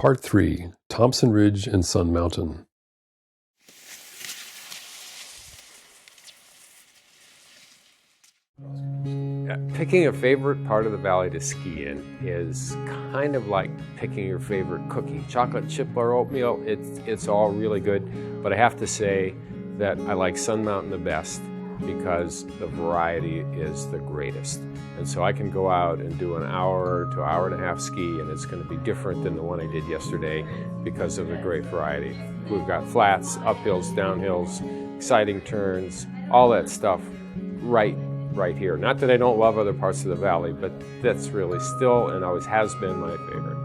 Part 3, Thompson Ridge and Sun Mountain. Picking a favorite part of the valley to ski in is kind of like picking your favorite cookie. Chocolate chip or oatmeal, it's all really good, but I have to say that I like Sun Mountain the best because the variety is the greatest. And so I can go out and do an hour to hour and a half ski, and it's going to be different than the one I did yesterday because of the great variety. We've got flats, uphills, downhills, exciting turns, all that stuff right here. Not that I don't love other parts of the valley, but that's really still and always has been my favorite.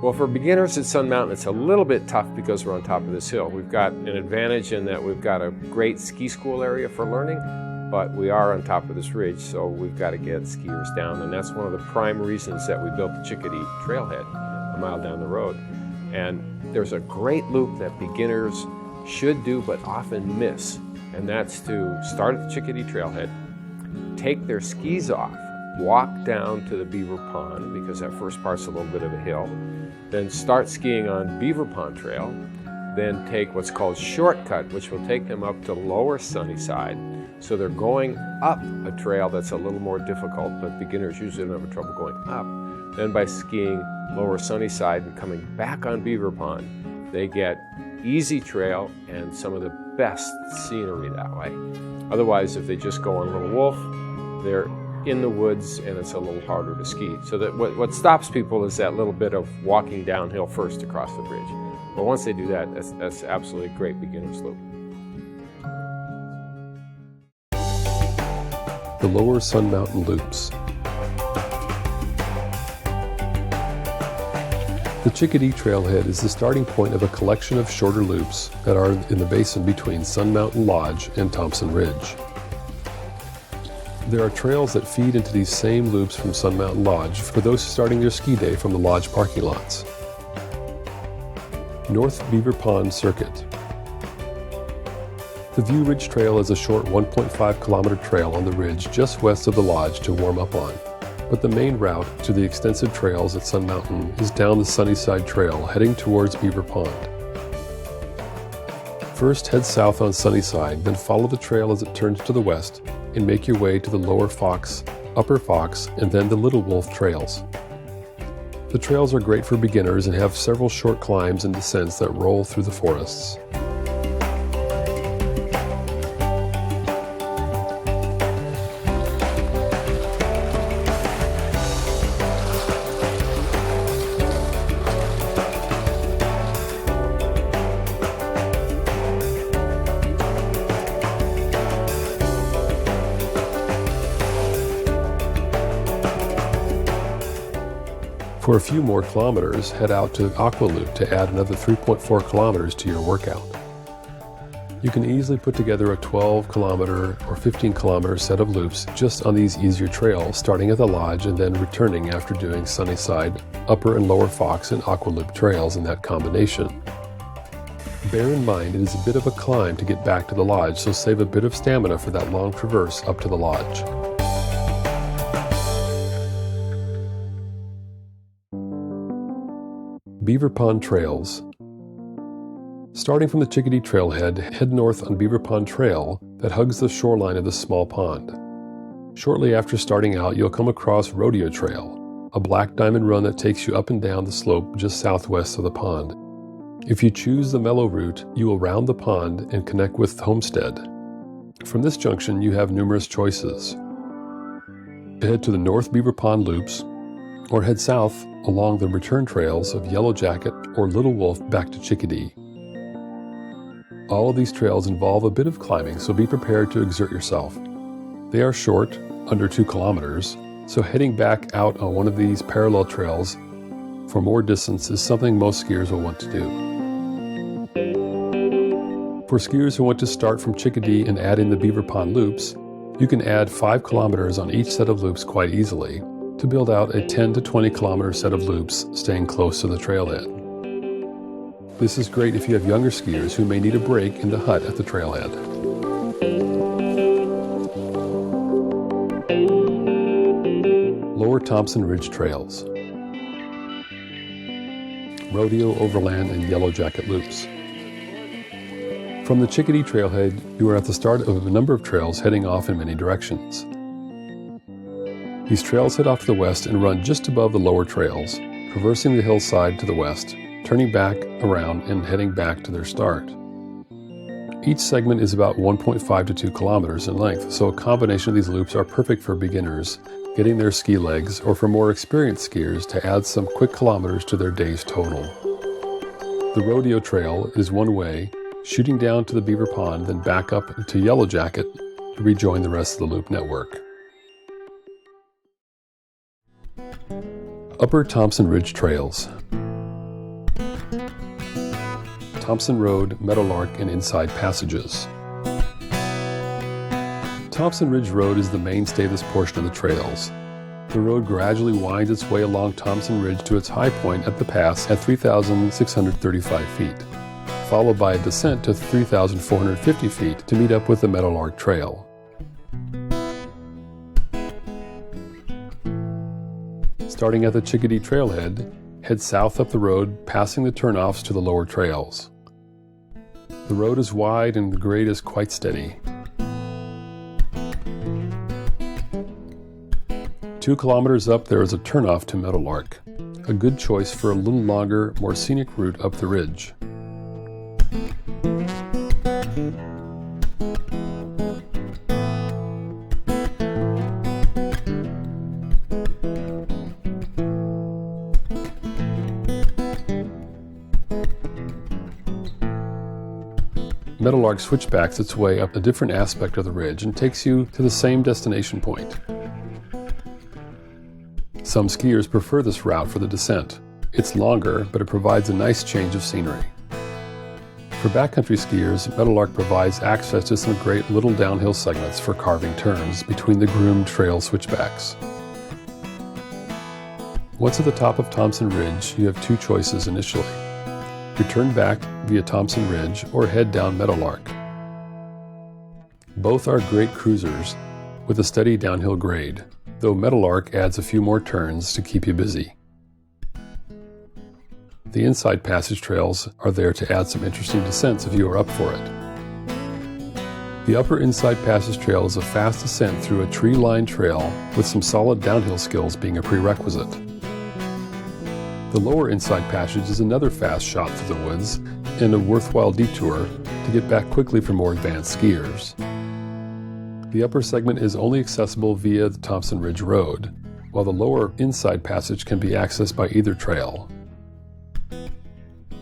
Well, for beginners at Sun Mountain, it's a little bit tough because we're on top of this hill. We've got an advantage in that we've got a great ski school area for learning, but we are on top of this ridge, so we've got to get skiers down, and that's one of the prime reasons that we built the Chickadee Trailhead a mile down the road. And there's a great loop that beginners should do but often miss, and that's to start at the Chickadee Trailhead, take their skis off, walk down to the Beaver Pond, because that first part's a little bit of a hill, then start skiing on Beaver Pond Trail, then take what's called shortcut, which will take them up to lower Sunnyside. So they're going up a trail that's a little more difficult, but beginners usually don't have trouble going up. Then by skiing lower Sunnyside and coming back on Beaver Pond, they get easy trail and some of the best scenery that way. Otherwise, if they just go on Little Wolf, they're in the woods and it's a little harder to ski. So that what stops people is that little bit of walking downhill first across the bridge. But once they do that, that's absolutely a great beginner's loop. The Lower Sun Mountain Loops. The Chickadee Trailhead is the starting point of a collection of shorter loops that are in the basin between Sun Mountain Lodge and Thompson Ridge. There are trails that feed into these same loops from Sun Mountain Lodge for those starting their ski day from the lodge parking lots. North Beaver Pond Circuit. The View Ridge Trail is a short 1.5 kilometer trail on the ridge just west of the lodge to warm up on, but the main route to the extensive trails at Sun Mountain is down the Sunnyside Trail heading towards Beaver Pond. First head south on Sunnyside, then follow the trail as it turns to the west and make your way to the Lower Fox, Upper Fox, and then the Little Wolf trails. The trails are great for beginners and have several short climbs and descents that roll through the forests. For a few more kilometers, head out to Aqua Loop to add another 3.4 kilometers to your workout. You can easily put together a 12 kilometer or 15 kilometer set of loops just on these easier trails, starting at the lodge and then returning after doing Sunnyside, Upper and Lower Fox and Aqua Loop trails in that combination. Bear in mind it is a bit of a climb to get back to the lodge, so save a bit of stamina for that long traverse up to the lodge. Beaver Pond Trails. Starting from the Chickadee Trailhead, head north on Beaver Pond Trail that hugs the shoreline of the small pond. Shortly after starting out, you'll come across Rodeo Trail, a black diamond run that takes you up and down the slope just southwest of the pond. If you choose the mellow route, you will round the pond and connect with Homestead. From this junction, you have numerous choices. Head to the North Beaver Pond Loops, or head south along the return trails of Yellow Jacket or Little Wolf back to Chickadee. All of these trails involve a bit of climbing, so be prepared to exert yourself. They are short, under 2 kilometers, so heading back out on one of these parallel trails for more distance is something most skiers will want to do. For skiers who want to start from Chickadee and add in the Beaver Pond Loops, you can add 5 kilometers on each set of loops quite easily to build out a 10 to 20 kilometer set of loops staying close to the trailhead. This is great if you have younger skiers who may need a break in the hut at the trailhead. Lower Thompson Ridge Trails. rodeo, overland, and yellow jacket loops. From the Chickadee Trailhead, you are at the start of a number of trails heading off in many directions. These trails head off to the west and run just above the lower trails, traversing the hillside to the west, turning back around and heading back to their start. Each segment is about 1.5 to 2 kilometers in length, so a combination of these loops are perfect for beginners getting their ski legs, or for more experienced skiers to add some quick kilometers to their day's total. The rodeo trail is one way, shooting down to the Beaver Pond, then back up to Yellow Jacket to rejoin the rest of the loop network. Upper Thompson Ridge Trails. Thompson Road, Meadowlark, and Inside Passages. Thompson Ridge Road is the mainstay of this portion of the trails. The road gradually winds its way along Thompson Ridge to its high point at the pass at 3,635 feet, followed by a descent to 3,450 feet to meet up with the Meadowlark Trail. Starting at the Chickadee Trailhead, head south up the road, passing the turnoffs to the lower trails. The road is wide and the grade is quite steady. 2 kilometers up, there is a turnoff to Meadowlark, a good choice for a little longer, more scenic route up the ridge. Meadowlark switchbacks its way up a different aspect of the ridge and takes you to the same destination point. Some skiers prefer this route for the descent. It's longer, but it provides a nice change of scenery. For backcountry skiers, Meadowlark provides access to some great little downhill segments for carving turns between the groomed trail switchbacks. Once at the top of Thompson Ridge, you have 2 choices initially. Return back via Thompson Ridge or head down Meadowlark. Both are great cruisers with a steady downhill grade, though Meadowlark adds a few more turns to keep you busy. The Inside Passage trails are there to add some interesting descents if you are up for it. The Upper Inside Passage trail is a fast descent through a tree-lined trail with some solid downhill skills being a prerequisite. The Lower Inside Passage is another fast shot through the woods and a worthwhile detour to get back quickly for more advanced skiers. The upper segment is only accessible via the Thompson Ridge Road, while the Lower Inside Passage can be accessed by either trail.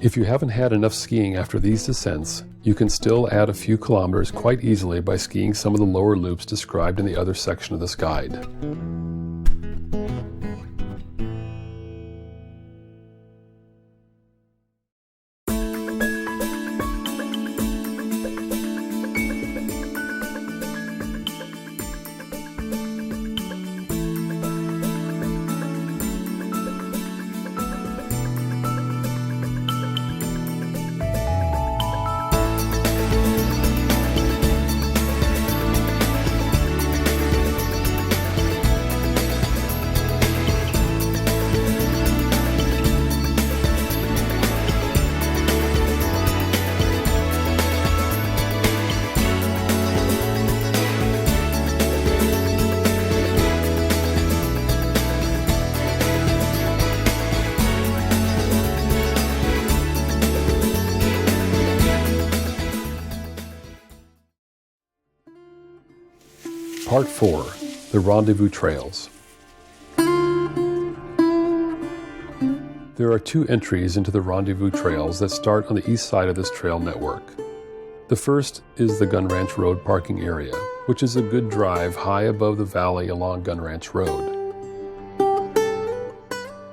If you haven't had enough skiing after these descents, you can still add a few kilometers quite easily by skiing some of the lower loops described in the other section of this guide. Part 4, the Rendezvous Trails. There are 2 entries into the Rendezvous Trails that start on the east side of this trail network. The first is the Gun Ranch Road parking area, which is a good drive high above the valley along Gun Ranch Road.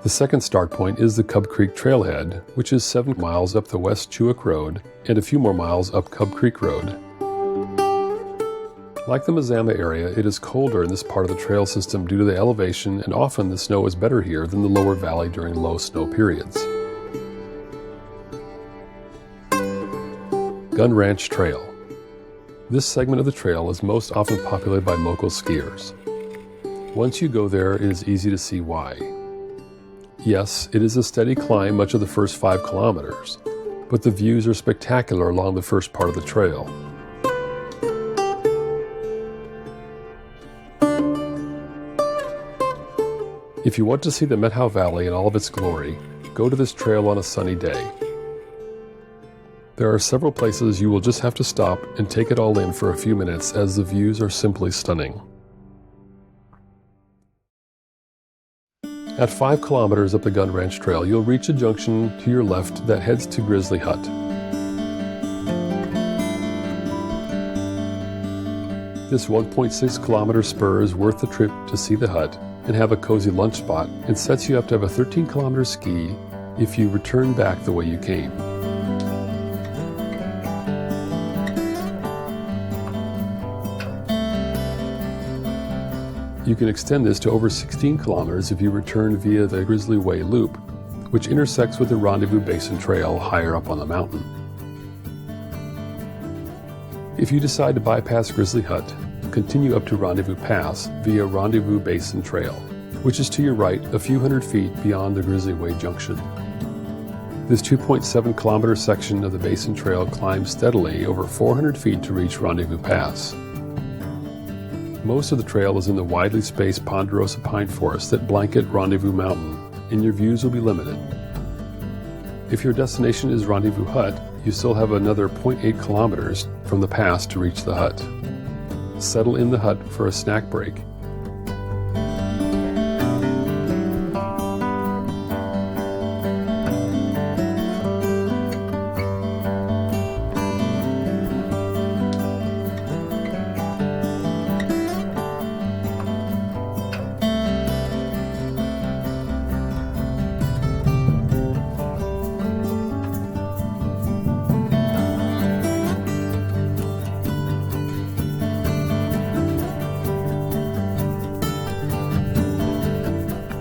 The second start point is the Cub Creek Trailhead, which is 7 miles up the West Chouick Road and a few more miles up Cub Creek Road. Like the Mazama area, it is colder in this part of the trail system due to the elevation, and often the snow is better here than the lower valley during low snow periods. Gun Ranch Trail. This segment of the trail is most often populated by local skiers. Once you go there, it is easy to see why. Yes, it is a steady climb much of the first 5 kilometers, but the views are spectacular along the first part of the trail. If you want to see the Methow Valley in all of its glory, go to this trail on a sunny day. There are several places you will just have to stop and take it all in for a few minutes, as the views are simply stunning. At 5 kilometers up the Gun Ranch Trail, you'll reach a junction to your left that heads to Grizzly Hut. This 1.6 kilometer spur is worth the trip to see the hut and have a cozy lunch spot, and sets you up to have a 13 kilometer ski if you return back the way you came. You can extend this to over 16 kilometers if you return via the Grizzly Way Loop, which intersects with the Rendezvous Basin Trail higher up on the mountain. If you decide to bypass Grizzly Hut, continue up to Rendezvous Pass via Rendezvous Basin Trail, which is to your right a few hundred feet beyond the Grizzly Way Junction. This 2.7 kilometer section of the Basin Trail climbs steadily over 400 feet to reach Rendezvous Pass. Most of the trail is in the widely spaced ponderosa pine forests that blanket Rendezvous Mountain, and your views will be limited. If your destination is Rendezvous Hut, you still have another 0.8 kilometers from the pass to reach the hut. Settle in the hut for a snack break.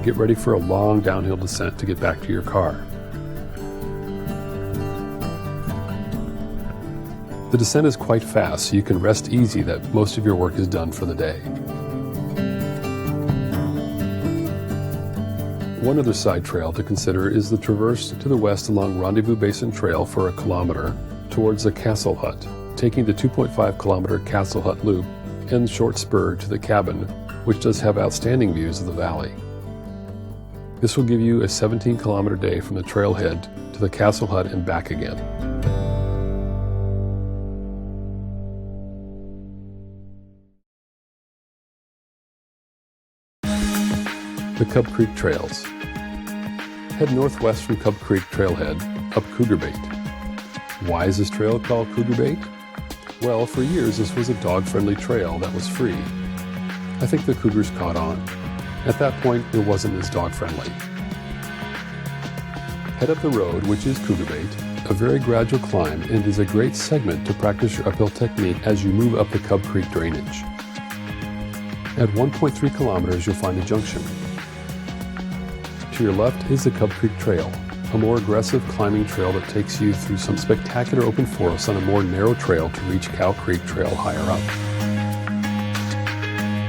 Get ready for a long downhill descent to get back to your car. The descent is quite fast, so you can rest easy that most of your work is done for the day. One other side trail to consider is the traverse to the west along Rendezvous Basin Trail for a kilometer towards the Castle Hut, taking the 2.5 kilometer Castle Hut loop and short spur to the cabin, which does have outstanding views of the valley. This will give you a 17 kilometer day from the trailhead to the Castle Hut and back again. The Cub Creek Trails. Head northwest from Cub Creek Trailhead up Cougar Bait. Why is this trail called Cougar Bait? Well, for years this was a dog-friendly trail that was free. I think the cougars caught on. At that point, it wasn't as dog-friendly. Head up the road, which is Cougar Bait, a very gradual climb, and is a great segment to practice your uphill technique as you move up the Cub Creek drainage. At 1.3 kilometers, you'll find a junction. To your left is the Cub Creek Trail, a more aggressive climbing trail that takes you through some spectacular open forests on a more narrow trail to reach Cow Creek Trail higher up.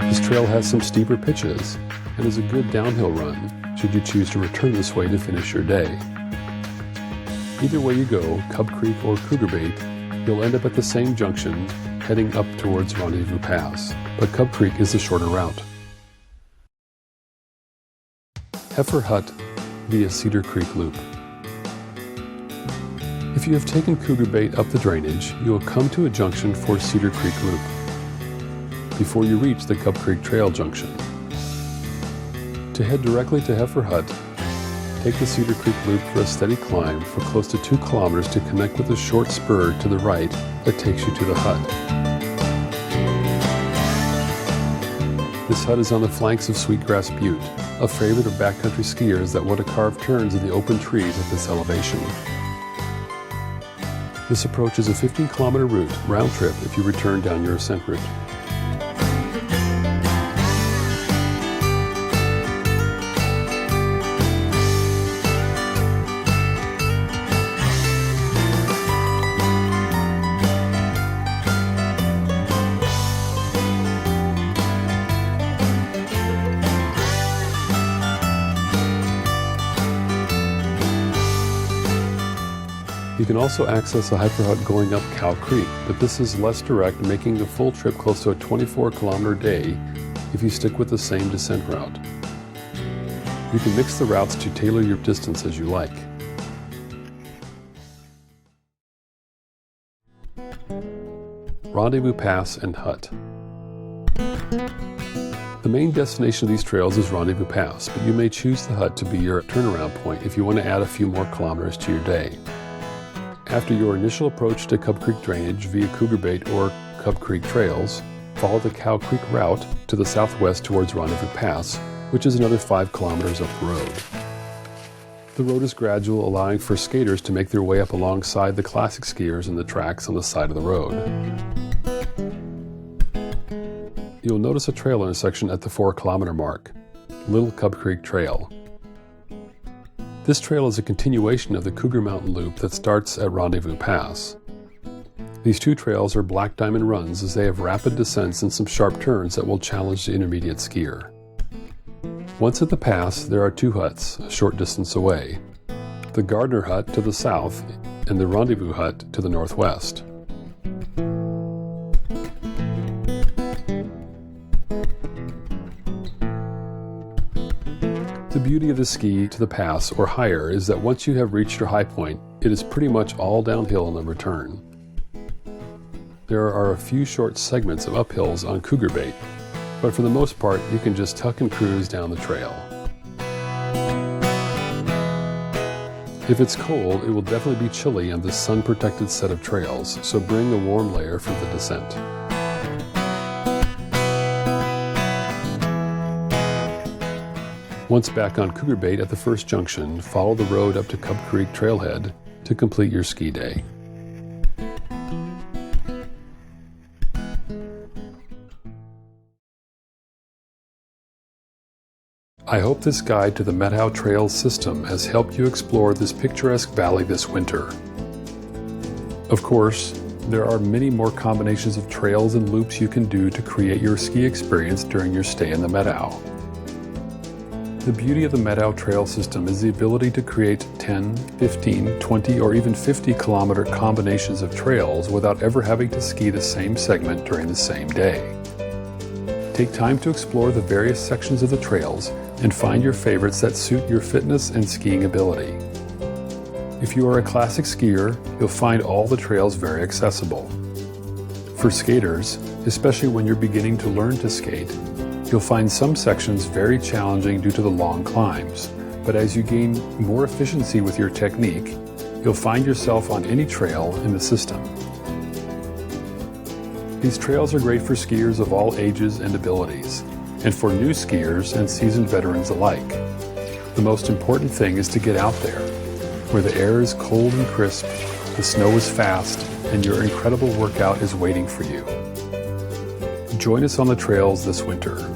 This trail has some steeper pitches and is a good downhill run should you choose to return this way to finish your day. Either way you go, Cub Creek or Cougar Bait, you'll end up at the same junction heading up towards Rendezvous Pass, but Cub Creek is the shorter route. Heifer Hut via Cedar Creek Loop. If you have taken Cougar Bait up the drainage, you will come to a junction for Cedar Creek Loop before you reach the Cub Creek Trail junction. To head directly to Heifer Hut, take the Cedar Creek Loop for a steady climb for close to 2 kilometers to connect with a short spur to the right that takes you to the hut. This hut is on the flanks of Sweetgrass Butte, a favorite of backcountry skiers that want to carve turns in the open trees at this elevation. This approach is a 15-kilometer route, round trip if you return down your ascent route. You can also access a hiker hut going up Cow Creek, but this is less direct, making the full trip close to a 24-kilometer day if you stick with the same descent route. You can mix the routes to tailor your distance as you like. Rendezvous Pass and Hut. The main destination of these trails is Rendezvous Pass, but you may choose the hut to be your turnaround point if you want to add a few more kilometers to your day. After your initial approach to Cub Creek drainage via Cougar Bait or Cub Creek Trails, follow the Cow Creek route to the southwest towards Rendezvous Pass, which is another 5 kilometers up the road. The road is gradual, allowing for skaters to make their way up alongside the classic skiers in the tracks on the side of the road. You'll notice a trail intersection at the 4-kilometer mark, Little Cub Creek Trail. This trail is a continuation of the Cougar Mountain Loop that starts at Rendezvous Pass. These two trails are black diamond runs as they have rapid descents and some sharp turns that will challenge the intermediate skier. Once at the pass, there are 2 huts a short distance away, the Gardner Hut to the south and the Rendezvous Hut to the northwest. The beauty of the ski to the pass or higher is that once you have reached your high point, it is pretty much all downhill on the return. There are a few short segments of uphills on Cougar Bait, but for the most part, you can just tuck and cruise down the trail. If it's cold, it will definitely be chilly on this sun-protected set of trails, so bring a warm layer for the descent. Once back on Cougar Bait at the first junction, follow the road up to Cub Creek Trailhead to complete your ski day. I hope this guide to the Methow Trails system has helped you explore this picturesque valley this winter. Of course, there are many more combinations of trails and loops you can do to create your ski experience during your stay in the Methow. The beauty of the Methow Trail system is the ability to create 10, 15, 20, or even 50-kilometer combinations of trails without ever having to ski the same segment during the same day. Take time to explore the various sections of the trails and find your favorites that suit your fitness and skiing ability. If you are a classic skier, you'll find all the trails very accessible. For skaters, especially when you're beginning to learn to skate, you'll find some sections very challenging due to the long climbs, but as you gain more efficiency with your technique, you'll find yourself on any trail in the system. These trails are great for skiers of all ages and abilities, and for new skiers and seasoned veterans alike. The most important thing is to get out there, where the air is cold and crisp, the snow is fast, and your incredible workout is waiting for you. Join us on the trails this winter.